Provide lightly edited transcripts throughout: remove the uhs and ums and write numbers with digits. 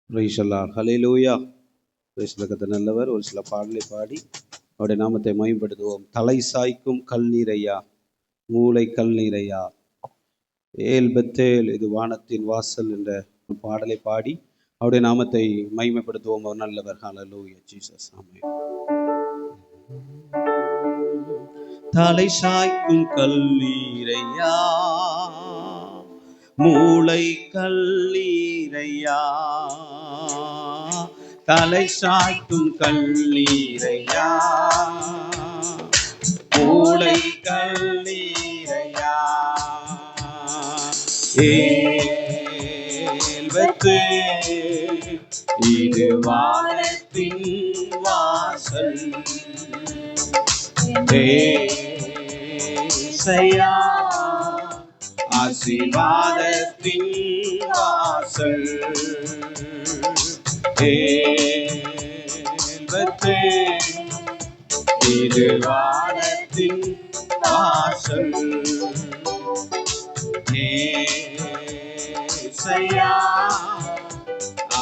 Praise the Lord. Hallelujah. Praise the கர்த்தர் நல்லவர். ஒரு சில பாடலை பாடி அவருடைய நாமத்தை மகிமைப்படுத்துவோம். தலை சாய்க்கும் கல் நீரையா, மூளை கல் நீரையா, ஏல் பெத்தேல் இது வானத்தின் வாசல் என்ற பாடலை பாடி அவருடைய நாமத்தை மகிமைப்படுத்துவோம். அவர் நல்லவர். ஹல்லேலூயா ஜீசஸ். ஆமென். தலை சாய்க்கும் கல் நீரையா, மூளை கல்லீரையா, தலை சாய்க்கும் கல்லீரையா, மூளை கல்லீரையா, ஏல்வத்து இது வானத்தின் வாசல், ஏசையா ஆசீர்வாதத்தின் வாசல், ஏல்வத்து இது வானத்தின் வாசல், ஏசையா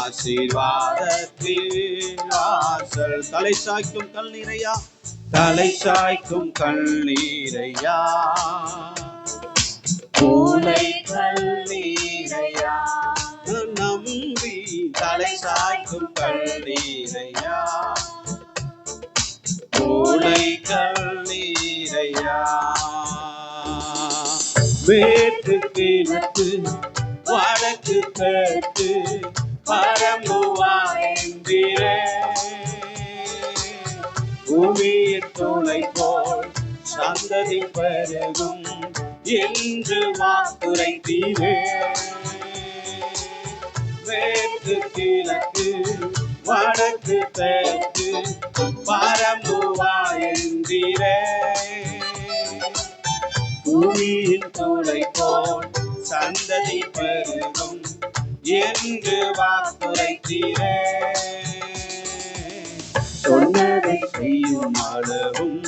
ஆசீர்வாதத்தின் வாசல். தலை சாய்க்கும் கல் நீரையா, தலை சாய்க்கும் கல் நீரையா, மூளை கல்லீரையா, நம்பி தலை சாய்க்கும் கல்லீரையா, மூளை கல்லீரையா, மேற்கு கிழக்கு வடக்கு தெற்கு பரம்புவாய்ந்திர பூமியின் துளை போல் சந்ததி பெருகும் என்று வாக்குரைத்தீரே. மேற்கு கிழக்கு வடக்கு தெற்கு பரம்புவாய்ந்திர பூமியின் துளை போல் சந்ததி பெருகும் என்று வாக்குரைத்தீரே. சொன்னதை செய்யும் அளவும்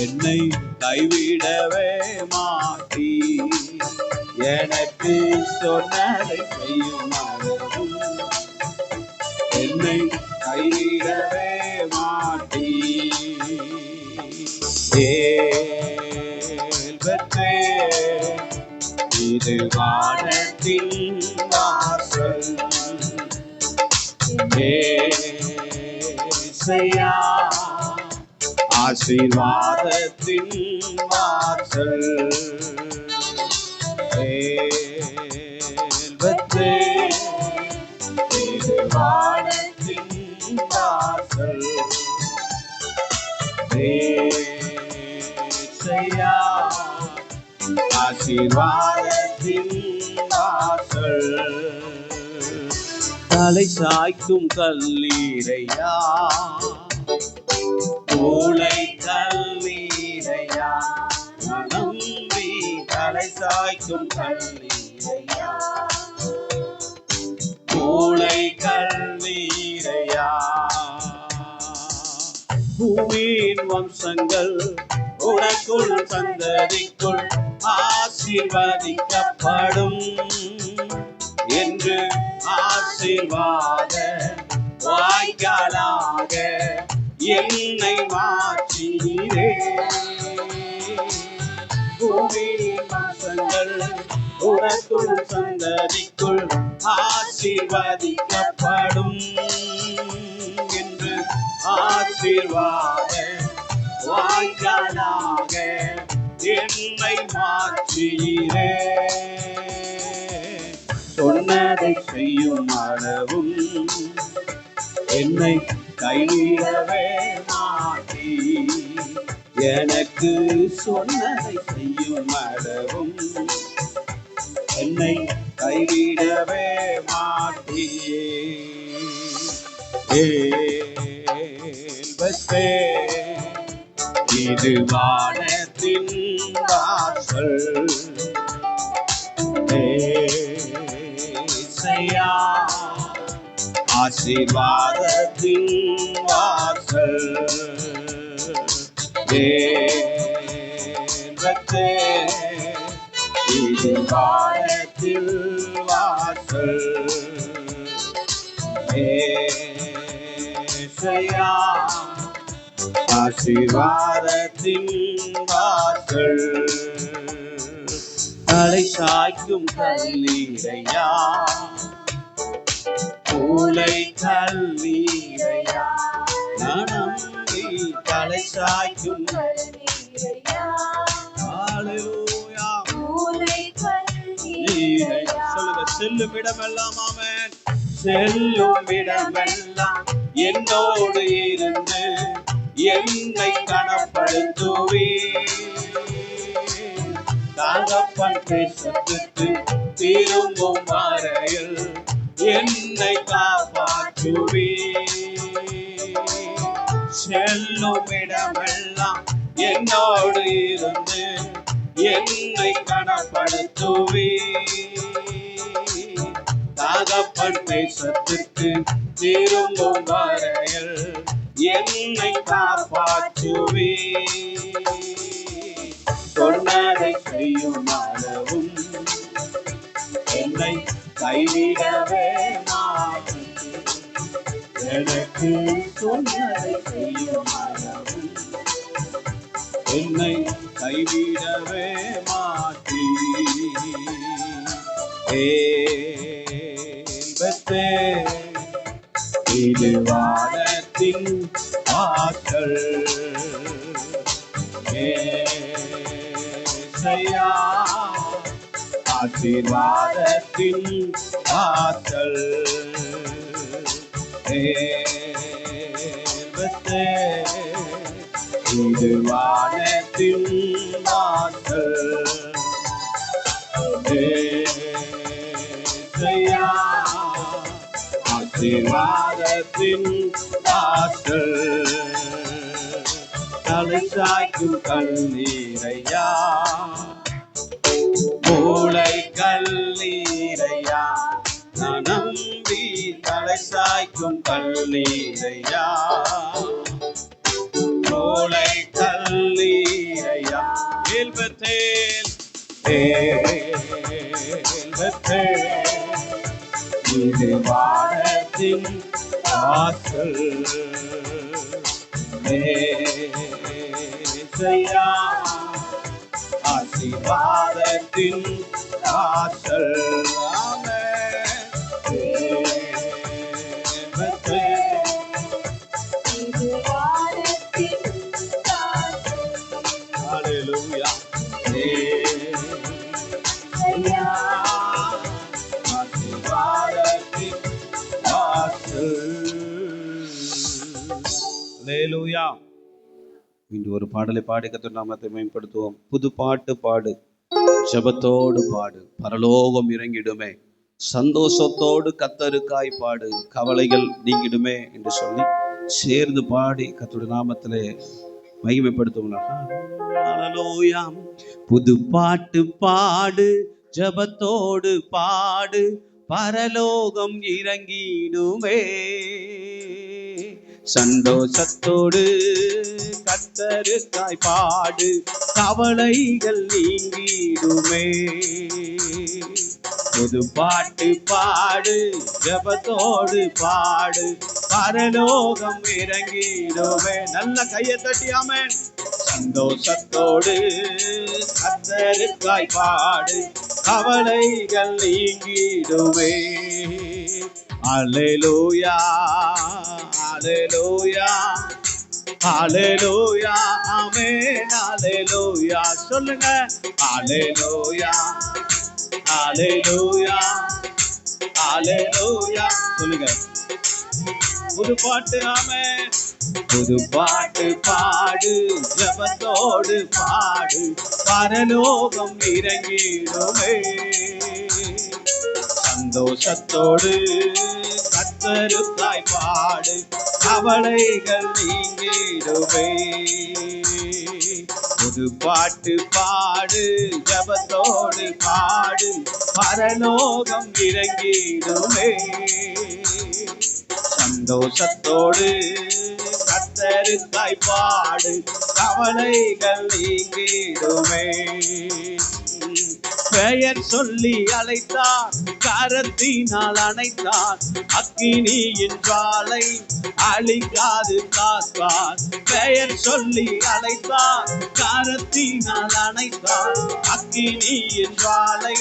என்னை கைவிடவே மாட்டி, எனக்கு சொன்னதை செய்யும் அளவும் என்னை கைவிடவே மாட்டி, ஏல்வத்தே இது வானத்தின் வாசல், ஏசையா ஆசீர்வாதத்தின் வாசல், ஏல்வத்தே இது வானத்தின் வாசல், ஏசையா ஆசீர்வாதத்தின் வாசல். தலை சாய்க்கும் கல்லீரையா, மூளை கல்லீரையா, நம்பி தலை சாய்க்கும் கல்லீரையா, மூளை கல்லீரையா, பூமியின் வம்சங்கள் உனக்குள் சந்ததிக்குள் ஆசீர்வதிக்கப்படும் என்று ஆசீர்வாத வாய்க்காலாக என்னை மாற்றினீரே. பூமியின் வம்சங்கள் உனக்குள் சந்ததிக்குள் ஆசீர்வதிக்கப்படும் என்று ஆசீர்வாத வாய்க்காலாக என்னை மாற்றினீரே. சொன்னதை செய்யும் அளவும் என்னை கைவிடவே மாட்டி, எனக்கு சொன்னதை செய்யும் அளவும் என்னை கைவிடவே மாட்டியே. ஏல்வத்தே இது வானத்தின் வாசல், ஏசையா ஆசீர்வாதத்தின் வாசல், ஏல்வத்தே இது வானத்தின் வாசல், ஏசையா ஆசீர்வாதத்தின் வாசல் தலை சாய்க்கும் கல்லீரையா மூளை கல்லீரையா நம்பி தலை சாய்க்கும் கல்லீரையா ஹல்லேலூயா மூளை கல்லீரையா சொல்லுங்க செல்லும் இடமெல்லாம் ஆமென் செல்லும் இடமெல்லாம் என்னோடு இருந்து என்னை கனப்படுத்துவே தகப்பன் தேசத்துக்கு திரும்பும் வரையில் என்னை காப்பாற்றுவே செல்லும் இடமெல்லாம் என்னோடு இருந்து என்னை கனப்படுத்துவே தகப்பன் தேசத்துக்கு திரும்பும் வரையில் என்னை காப்பாற்றுவே சொன்னதை செய்யும் அளவும் என்னை கைவிடவே மாட்டேன் எனக்கு சொன்னதை செய்யும் அளவும் என்னை கைவிடவே மாட்டேன் இது வானத்தின் வாசல் ஏசையா ஆசீர்வாதத்தின் வாசல் இது வானத்தின் வாசல் ஏசையா ஆசீர்வாதத்தின் வாசல் தலை சாய்க்கும் கல்லீரையா மூளை கல்லீரையா நான் நம்பி தலை சாய்க்கும் கல்லீரையா மூளை கல்லீரையா ஏல்பத்தேல் இது வானத்தின் வாசல் ஏசையா ஆசீர்வாதத்தின் வாசல் ஹல்லேலூயா ஹல்லேலூயா. இன்று ஒரு பாடலை பாடி கர்த்தர் நாமத்தை மேம்படுத்துவோம். புது பாட்டு பாடு, ஜெபத்தோடு பாடு, பரலோகம் இறங்கிடுமே, சந்தோஷத்தோடு கர்த்தருக்காய் பாடு, கவலைகள் நீங்கிடுமே என்று சொல்லி சேர்ந்து பாடி கர்த்தருடைய நாமத்திலே மகிமைப்படுத்துவோம். ஹல்லேலூயா. புது பாட்டு பாடு, ஜெபத்தோடு பாடு, பரலோகம் இறங்கிடுமே, சந்தோஷத்தோடு கர்த்தருக்காய் பாடு, கவலைகள் நீங்கிடுமே. புது பாட்டு பாடு, ஜெபத்தோடு பாடு, பரலோகம் இறங்கிடுமே. நல்ல கையை தட்டி ஆமென். சந்தோஷத்தோடு கர்த்தருக்காய் பாடு, கவலைகள் நீங்கிடுமே. அல்லேலூயா அல்லேலூயா அல்லேலூயா ஆமென் அல்லேலூயா. சொல்லுங்க அல்லேலூயா அல்லேலூயா அல்லேலூயா. சொல்லுங்க புது பாட்டு ஆமென். புது பாட்டு பாடு, ஜெபத்தோடு பாடு, பரலோகம் இறங்கிடுமே. சந்தோஷத்தோடு கர்த்தருக்காய் பாடு, கவலைகள் நீங்கிடுமே. புது பாட்டு பாடு, ஜெபத்தோடு பாடு, பரலோகம் இறங்கிடுமே. சந்தோஷத்தோடு கர்த்தருக்காய் பாடு, கவலைகள் நீங்கிடுமே. பெயர் சொல்லி அழைத்தார், கரத்தினால் அணைத்தார். அக்கினியின் ஜுவாலை அழிக்காது காப்பார். பெயர் சொல்லி அழைத்தார், கரத்தினால் அணைத்தார். அக்கினியின் ஜுவாலை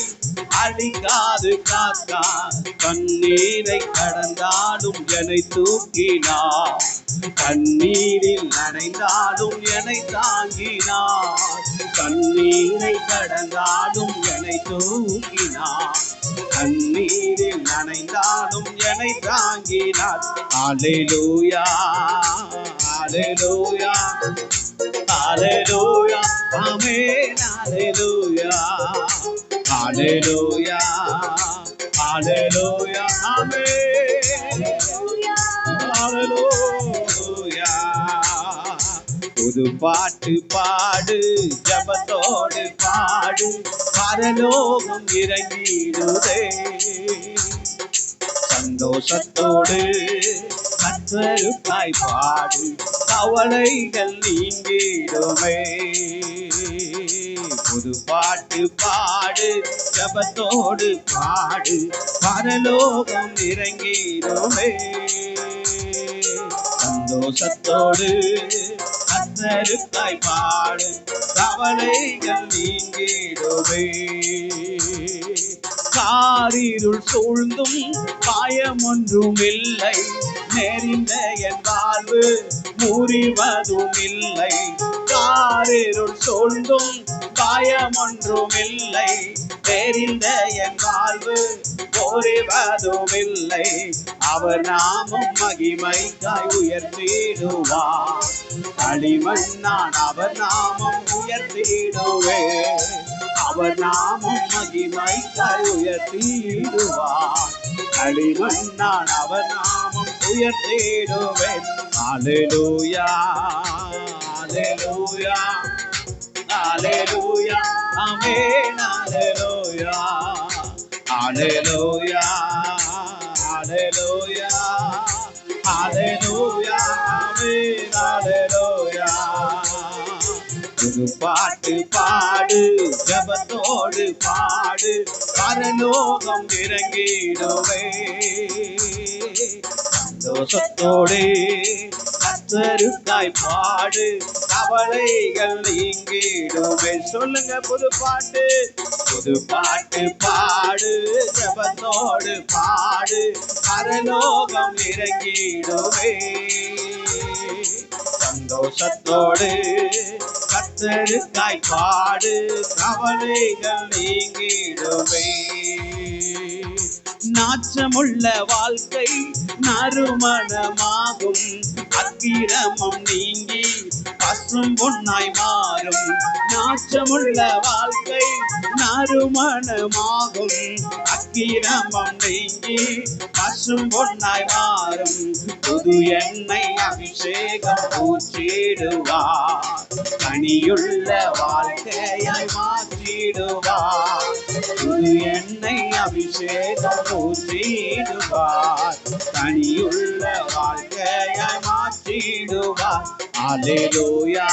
அழிக்காது காத்தார். கண்ணீரை கடந்தாலும் என்னை தூக்கினார், கண்ணீரில் நனைந்தாலும் என்னை தாங்கினார். கண்ணீரை கடந்தாலும் என்னை தூக்கினார், கண்ணீரில் நனைந்தாலும் என்னை தாங்கினார். அல்லேலூயா, அல்லேலூயா, அல்லேலூயா, ஆமென், அல்லேலூயா, அல்லேலூயா, அல்லேலூயா, ஆமென், அல்லேலூயா. புது பாட்டு பாடு, ஜபத்தோடு பாடு, பரலோகம் இறங்கிடுதே. சந்தோஷத்தோடு கர்த்தருக்காய் பாடு, கவலைகள் நீங்கிடுமே. புது பாட்டு பாடு, ஜபத்தோடு பாடு, பரலோகம் இறங்கிடுமே. சந்தோஷத்தோடு கர்த்தருக்காய் பாடு, கவலைகள் நீங்கிடுமே. காரிருள் சூழ்ந்தும் காயம் ஒன்றும் இல்லை, நெறிந்த என் வாழ்வு முறிவதும் இல்லை. காரிருள் சூழ்ந்தும் காயம் ஒன்றும் இல்லை, நெறிந்த என் வாழ்வு முறிவதும் இல்லை. அவர் நாமம் மகிமைக்காய் உயர்த்திடுவார், களிமண்ணான் அவர் நாமம் உயர்த்திடுவே. அவர் நாமம் மகிமைக்காய் உயர்த்திடுவார், களிமண்ணான் அவர் நாமம் உயர்த்திடுவேன். அல்லேலூயா, அல்லேலூயா, அல்லேலூயா, ஆமென், அல்லேலூயா, அல்லேலூயா, அல்லேலூயா, அல்லேலூயா, ஆமென், அல்லேலூயா. புது பாட்டு பாடு, ஜபத்தோடு பாடு, பரலோகம் இறங்கிடுவே. சந்தோஷத்தோடு கர்த்தருக்காய் பாடு, கவலைகள் நீங்கிடுவே. சொல்லுங்க, புது பாட்டு, புது பாட்டு பாடு, ஜபத்தோடு பாடு, பரலோகம் இறங்கிடுவே. சந்தோஷத்தோடு கர்த்தருக்காய் பாடு, கவலைகள் நீங்கிடுவே. நாச்சமுள்ள வாழ்க்கை நறுமணமாகும், அக்கிரமம் நீங்கி பசும் பொன்னாய் மாறும். நாச்சமுள்ள வாழ்க்கை நறுமணமாகும், அக்கிரமம் நீங்கி பசும் பொன்னாய் மாறும். புது எண்ணெய் அபிஷேகம் ஊற்றிடுவார், கனியுள்ள வாழ்க்கையாய் மாற்றிடுவார். புது எண்ணெய் அபிஷேகம் ஊற்றிடுவார், கனியுள்ள வாழ்க்கையாய் மாற்றிடுவார். அல்லேலூயா,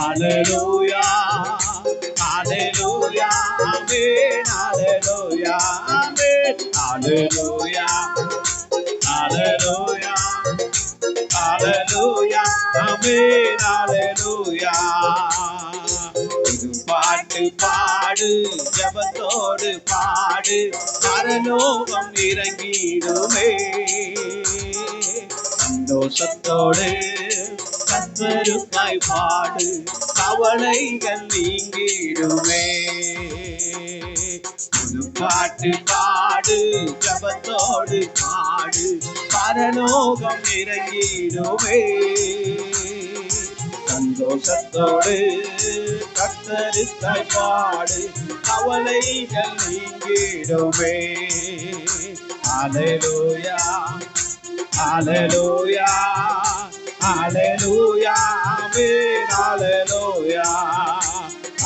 அல்லேலூயா, அல்லேலூயா, ஆமென், அல்லேலூயா, ஆமென், அல்லேலூயா, அல்லேலூயா, அல்லேலூயா, ஆமென், அல்லேலூயா. புது பாட்டு பாடு, ஜபத்தோடு பாடு, பரலோகம் இறங்கிடுமே. சந்தோஷத்தோடு கர்த்தருக்காய் பாடு, கவலைகள் நீங்கிடுமே. புது பாட்டு பாடு, ஜபத்தோடு பாடு, பரலோகம் இறங்கிடுமே. சந்தோஷத்தோடு கர்த்தருக்காய் பாடு, கவலைகள் நீங்கிடுமே. அல்லேலூயா, அல்லேலூயா, அல்லேலூயா, ஆமென், அல்லேலூயா,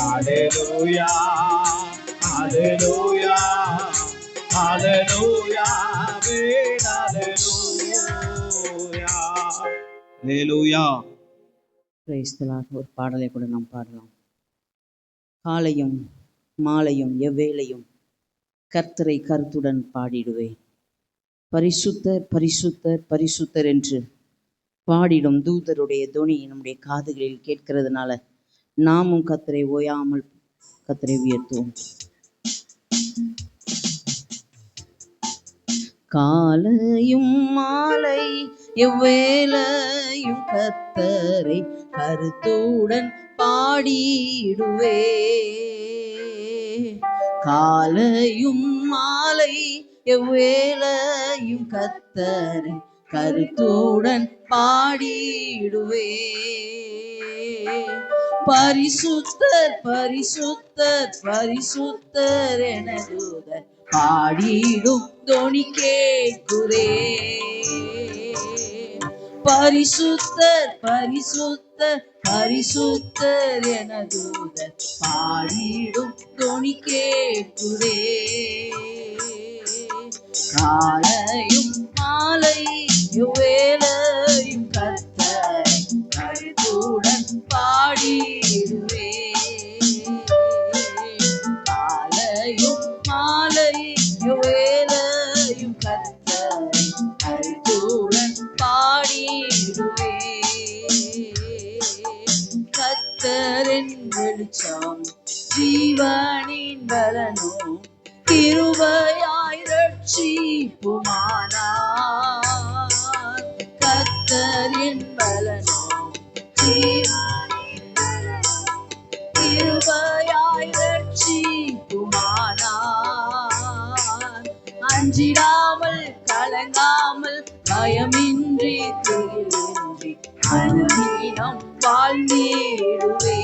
அல்லேலூயா, அல்லேலூயா, அல்லேலூயா, ஆமென், அல்லேலூயா, அல்லேலூயா. Praise the Lord. ஒரு பாடலை கூட நாம் பாடலாம். காலையும் மாலையும் எவ்வேளையும் கர்த்தரை கருத்துடன் பாடிடுவேன். பரிசுத்தர் பரிசுத்தர் பரிசுத்தர் என்று பாடிடும் தூதருடைய தொனி நம்முடைய காதுகளில் கேட்கிறதுனால நாமும் கர்த்தரை ஓயாமல் கர்த்தரை உயர்த்துவோம். காலையும் மாலை எவ்வேளையும் கர்த்தரை கருத்துடன் பாடிடுவே. காலையும் மாலை எவ்வேளையும் கர்த்தரை கருத்துடன் பாடிடுவே. பரிசுத்தர் பரிசுத்தர் பரிசுத்தர் என தூதர் பாடிடும் தொனி கேட்குதே. பரிசுத்தர் பரிசுத்தர் பரிசுத்தர் என தூதர் பாடிடும் தொனி கேட்குதே. காலையும் மாலை எவ்வேளையும் கர்த்தரை கருத்துடன் பாடிடுவே. காலையும் மாலை எவ்வேளையும் கர்த்தரை கருத்துடன் பாடிடுவே. கர்த்தரின் வெளிச்சம் ஜீவனின் பலனும் கிருபையாய் ரட்சிப்புமானார். கர்த்தரின் பலனும் ஜீவனின் பலனும் கிருபையாய் ரட்சிப்புமானார். அஞ்சிடாமல் கலங்காமல் பயமின்றி துயிலின்றி அனுதினம் வாழ்ந்திடுவே.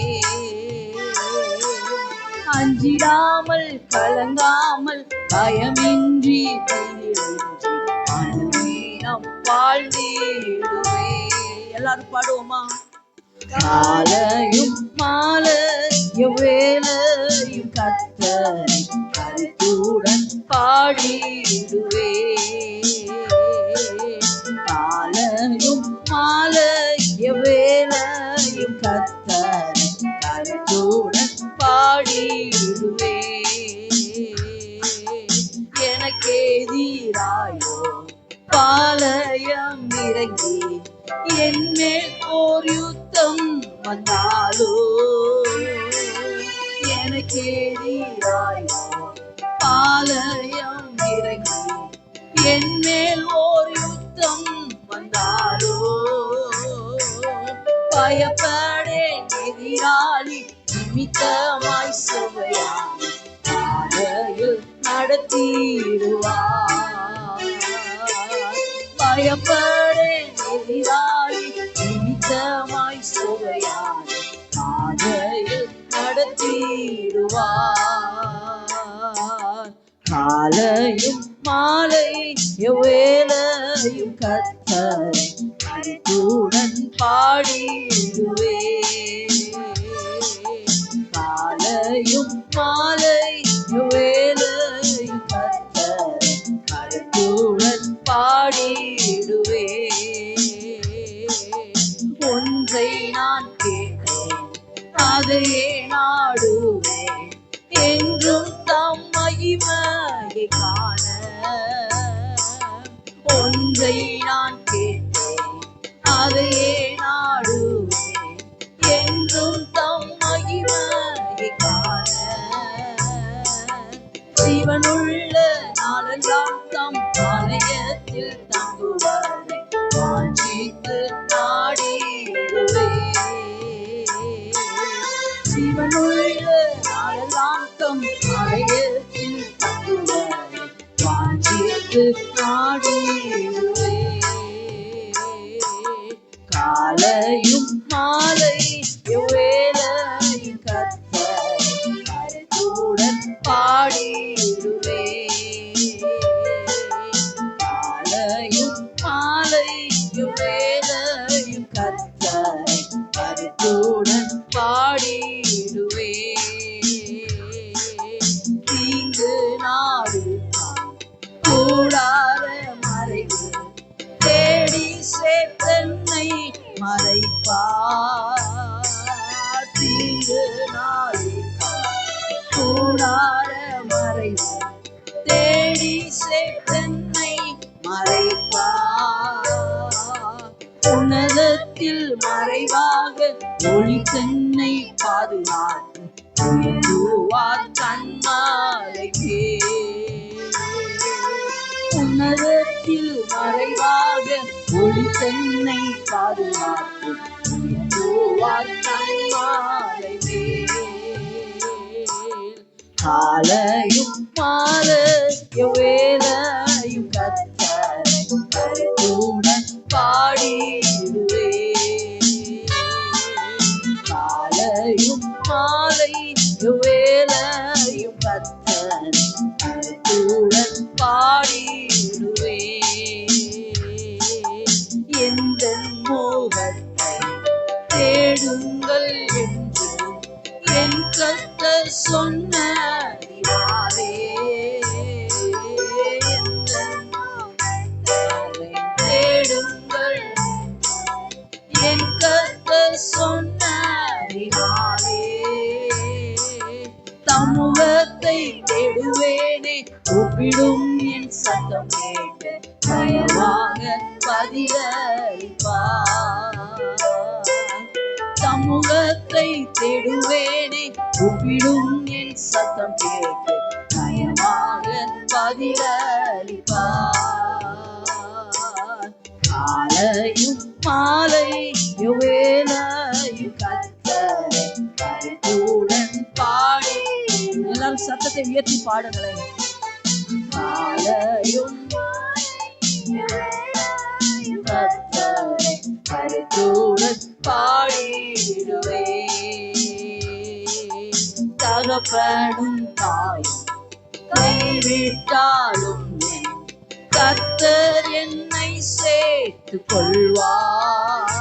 அஞ்சிடாமல் கலங்காமல் பயமின்றி துயிலின்றி அனுதினம் வாழ்ந்திடுவே. எல்லாரும் பாடுவோமா? காலையும் மாலை எவ்வேளையும் கர்த்தரை கருத்துடன் பாடிடுவே. காலையும் மாலை எவ்வேளையும் கர்த்தரை கருத்துடன் பாடிடுவே. எனக்கு எதிராயோ பாளையம் இறங்கி என்மேல் ஓர் யுத்தம் வந்தாலோ, எனக்கு எதிராயோ பாளையம் இறங்கி என்மேல் ஓர் யுத்தம் வந்தாலோ, பயப்படேன் எதிராளி நிமித்தமாய் சுவையாய் பாதையில் நடத்திடுவார். பயப்படேன் எதிராளி நிமித்தமாய் சுவையாய் பாதையில் நடத்திடுவார். காலையும் மாலை எவ்வேளையும் கர்த்தரை கருத்துடன் பாடிடுவே. காலையும் மாலை எவ்வேளையும் கர்த்தரை கருத்துடன் பாடிடுவே. ஒன்றை நான் கேட்கிறேன் அதையே நாடுவேன் என்றும் தம் மகிமையை காண. ஒன்றை நான் கேட்கிறேன் அதையே நாடுவேன் என்றும் தம் மகிமையை காண. ஜீவனுள்ள நாளெல்லாம் தம் ஆலயத்தில் தங்குவதை வாஞ்சித்து நாடிடுவே. ஜீவனுள்ள நாளெல்லாம் தம் ஆலயத்தில் தங்குவதை வாஞ்சித்து நாடிடுவே. காலையும் மாலை எவ்வேளையும் கர்த்தரை கருத்துடன் பாடிடுவே. காலையும் மாலை எவ்வேளையும் கர்த்தரை கருத்துடன் பாடிடுவே. தீங்கு நாடு கூடார மறைவு தேடி சேர்த்தன்னை மறைப்பார். தீங்கு நாடு கூடார உன்னதத்தில் மறைவாக ஒளி தன்னை பாதுகாக்கும் உயர்த்துவார் கண்மாலை உன்னதத்தில் மறைவாக ஒளி தன்னை பாதுகாக்கும் உயர்த்துவார் கண்மாலை காலையும் மாலையும் வேளையும் கர்த்தரை கருத்துடன் பாடிடுவே காலையும் மாலையும் வேளையும் கர்த்தரை கருத்துடன் பாடிடுவே எந்த முகத்தை தேடுங்கள் என்று என் கர்த்தர் சொன்னாரே தேடுங்கள் என் கர்த்தர் சொன்னாரே தமுகத்தை தேடுவேனே கூப்பிடும் என் சத்தம் கேட்டு தயவாக பதிலளிப்பார் சமூகத்தை தேடுவேனே கூப்பிடும் என் சத்தம் கேட்டு நயமாக பதிலளிப்பார் காலையும் மாலையும் வேளையும் கர்த்தரை கருத்துடன் பாடி எல்லாரும் சத்தத்தை உயர்த்தி பாடுங்களேன் காலையும் கர்த்தரை கருத்துடன் பாடிடுவே தகப்பனும் தாயும் கைவிட்டாலும் கர்த்தர் என்னை சேர்த்துக் கொள்வார்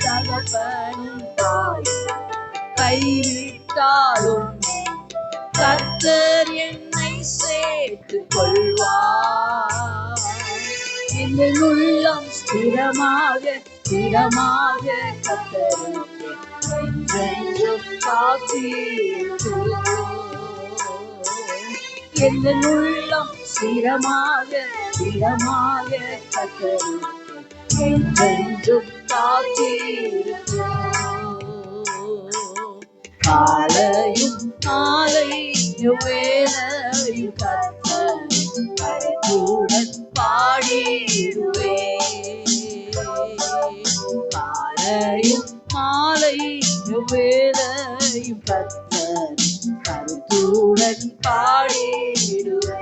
தகப்பனும் தாயும் கைவிட்டாலும் கர்த்தர் என்னை சேர்த்துக் கொள்வார் என் உள்ளம் ஸ்திரமாக கர்த்தருக்கு என்றென்றும் காத்திருக்கும் என் உள்ளம் ஸ்திரமாக கர்த்தருக்கு என்றென்றும் காத்திருக்கும் காலையும் மாலையும் வேளையும் கர்த்தரை கருத்துடன் பாடிடுவே காலையும் மாலையும் வேளையும் கர்த்தரை கருத்துடன் பாடிடுவே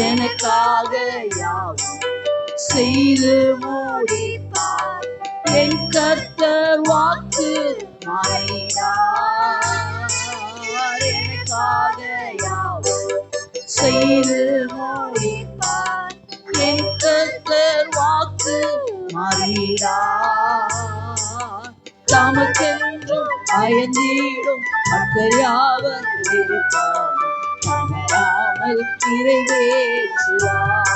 எனக்காக யாவும் செய்து முடிப்பார் என் கர்த்தர் வாக்கு மாறினார் எனக்காக யாவும் செய்து முடிப்பார் என் கர்த்தர் வாக்கு மாறினார் தமக்கென்றும் பயந்திடும் மக்கள் யாவர் இருப்பார் தமராமல் நிறைவேற்றுவார்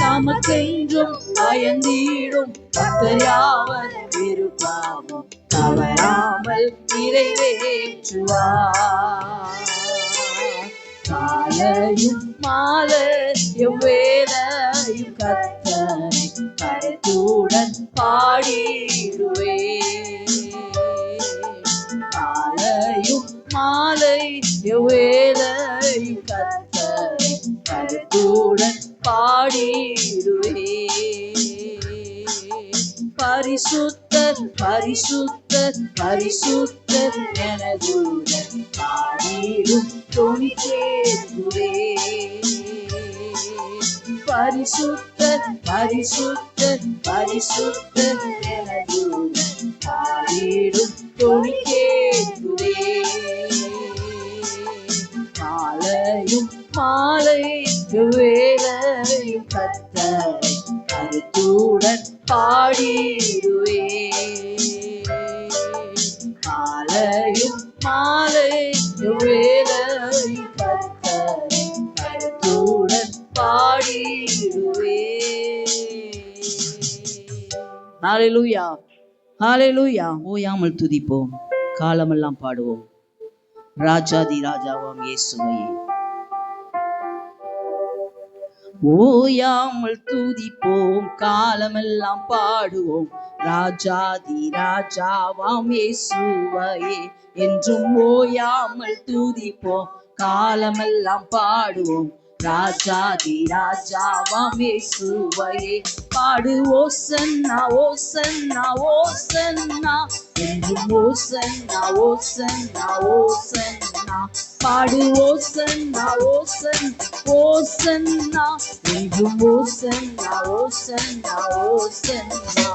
தமக்கென்றும் பயந்திடும் மக்கள் யாவர் இருப்பார் தவறாமல் நிறைவேற்றுவார் காலையும் மாலையும் வேளையும் கர்த்தரை கருத்துடன் பாடிடுவே காலையும் மாலையும் வேளையும் கர்த்தரை கருத்துடன் பாடிடுவே பரிசுத்தர் பரிசுத்தர் பரிசுத்தர் எனதுடன் பாடிடும் துணி கேட்குவே பரிசுத்தர் பரிசுத்தர் பரிசுத்தர் எனதுடன் பாடிடும் துணி கேட்குவே காலையும் மாலையும் வேளையும் கர்த்தரை கருத்துடன் பாடிடுவே காலையும் மாலையும் வேளையும் கர்த்தரை கருத்துடன் பாடிடுவே ஹல்லேலூயா ஹல்லேலூயா ஓயாமல் துதிப்போம் காலமெல்லாம் பாடுவோம் ராஜாதி ராஜாவாம் இயேசுவையே ஓயாமல் துதிப்போம் காலமெல்லாம் பாடுவோம் ராஜாதி ராஜாவாம் இயேசுவையே என்றும் ஓயாமல் துதிப்போம் காலமெல்லாம் பாடுவோம் ராஜாதி ராஜாவாம் இயேசுவையே பாடு ஓசன்னா ஓசன்னா ஓசன்னா என்றும் ஓசன்னா ஓசன்னா ஓசன்னா பாடு ஓசன்னா ஓசன்னா ஓசன்னா என்றும் ஓசன்னா ஓசன்னா ஓசன்னா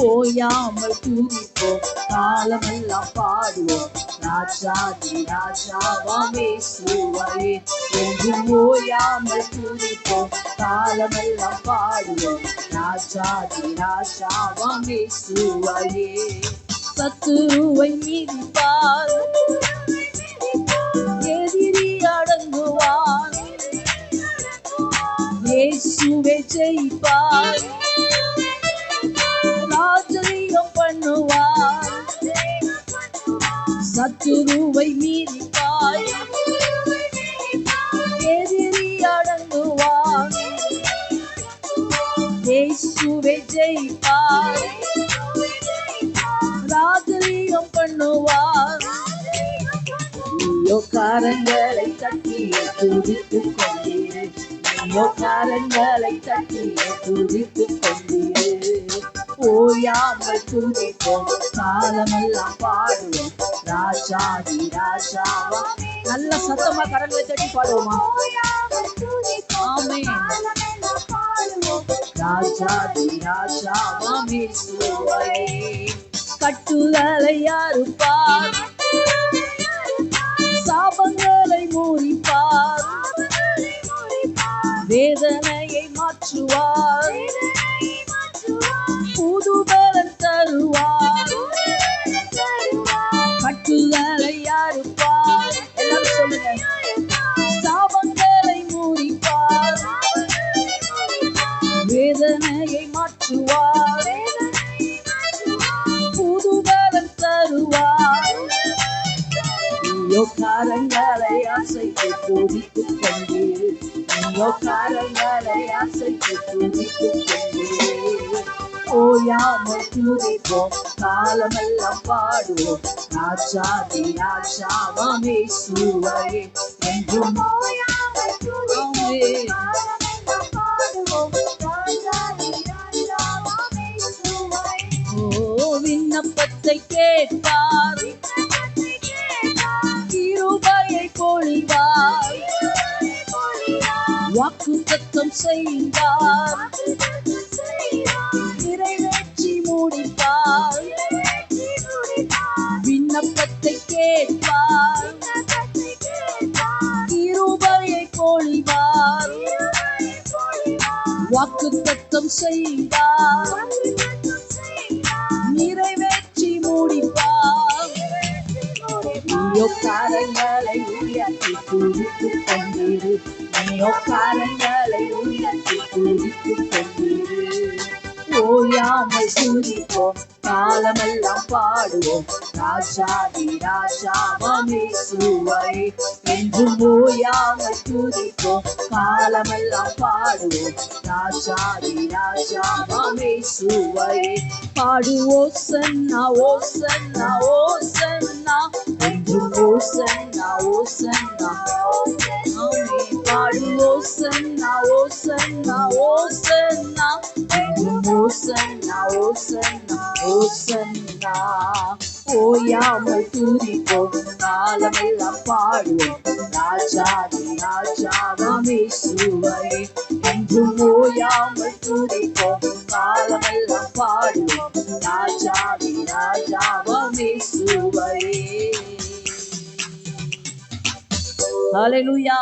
ஓயாமல் துதிப்போம் காலமெல்லாம் பாடுவோம் ராஜாதி ராஜாவாம் இயேசுவையே என்றும் ஓயாமல் துதிப்போம் காலமெல்லாம் பாடுவோம் ராஜாதி ராஜாவாம் இயேசுவையே சத்துருவை மிதிப்பார் எதிரி அடங்குவார் இயேசுவே ஜெயிப்பார் ராஜரீகம் பண்ணுவார் சத்துருவை மீறிப்பார் எதிரி அடங்குவார் இயேசுவே ஜெயிப்பார் ராஜரீகம் பண்ணுவார் நீயோ கரங்களை தட்டி துதித்துக் கொண்டீரு நீயோ கரங்களை தட்டி துதித்துக் கொண்டீரு ஓயாமல் துதிப்போம் காலமெல்லாம் பாடுவோம் ராஜாதி ராஜாவா நல்ல சத்தமா கரங்களை தட்டி பாடுவோமா ஆமென் ராஜாதி ராஜாவாம் இயேசுவையே கட்டுதலை அறுப்பார் சாபங்களை முறிப்பார் வேதனையை மாற்றுவார் புதுபலன் தருவார் கட்டுதலை அறுப்பார் எல்லாரும் சொல்லுங்க சாபங்களை முறிப்பார் வேதனையை மாற்றுவார் புதுபலன் தருவார் நீயோ கரங்களை அசைத்து துதித்துக் கொண்டீர் நீயோ கரங்களை அசைத்து துதித்துக் கொண்டீர் ஓயாமல் துதிப்போம் காலமெல்லாம் பாடுவோம் ராஜாதி ராஜாவாம் இயேசுவையே என்றும் ஓயாமல் துதிப்போம் காலமெல்லாம் பாடுவோம் ராஜாதி ராஜாவாம் இயேசுவையே ஓ விண்ணப்பத்தை கேட்பார் கிருபையை பொழிவார் வாக்குத்தத்தம் செய்தார் நிறைவேற்றி முடிப்பார் விண்ணப்பத்தை கேட்பார் கிருபையை பொழிவார் வாக்குத்தத்தம் செய்தார் நிறைவேற்றி முடிப்பார் நீயோ கரங்களை உயர்த்தி துதித்துக் கொண்டீரு நீயோ கரங்களை உயர்த்தி துதித்துக் கொண்டீரு ஓயாமல் துதிப்போம் காலமெல்லாம் பாடுவோம் ராஜாதி ராஜாவாம் இயேசுவையே என்றும் ஓயாமல் துதிப்போம் காலமெல்லாம் பாடுவோம் ராஜாதி ராஜாவாம் இயேசுவையே பாடு ஓசன்னா ஓசன்னா ஓசன்னா என்றும் ஓசன்னா ஓசன்னா பாடு ஓசன்னா ஓசன்னா ஓசன்னா என்றும் ஓசன்னா ஓசன்னா ஓசன்னா ஓயாமல் துதிப்போம் காலமெல்லாம் பாடுவோம் ராஜாதி ராஜாவாம் இயேசுவையே என்றும் ஓயாமல் துதிப்போம் காலமெல்லாம் பாடுவோம் ராஜாதி ராஜாவாம் இயேசுவையே ஹல்லேலூயா.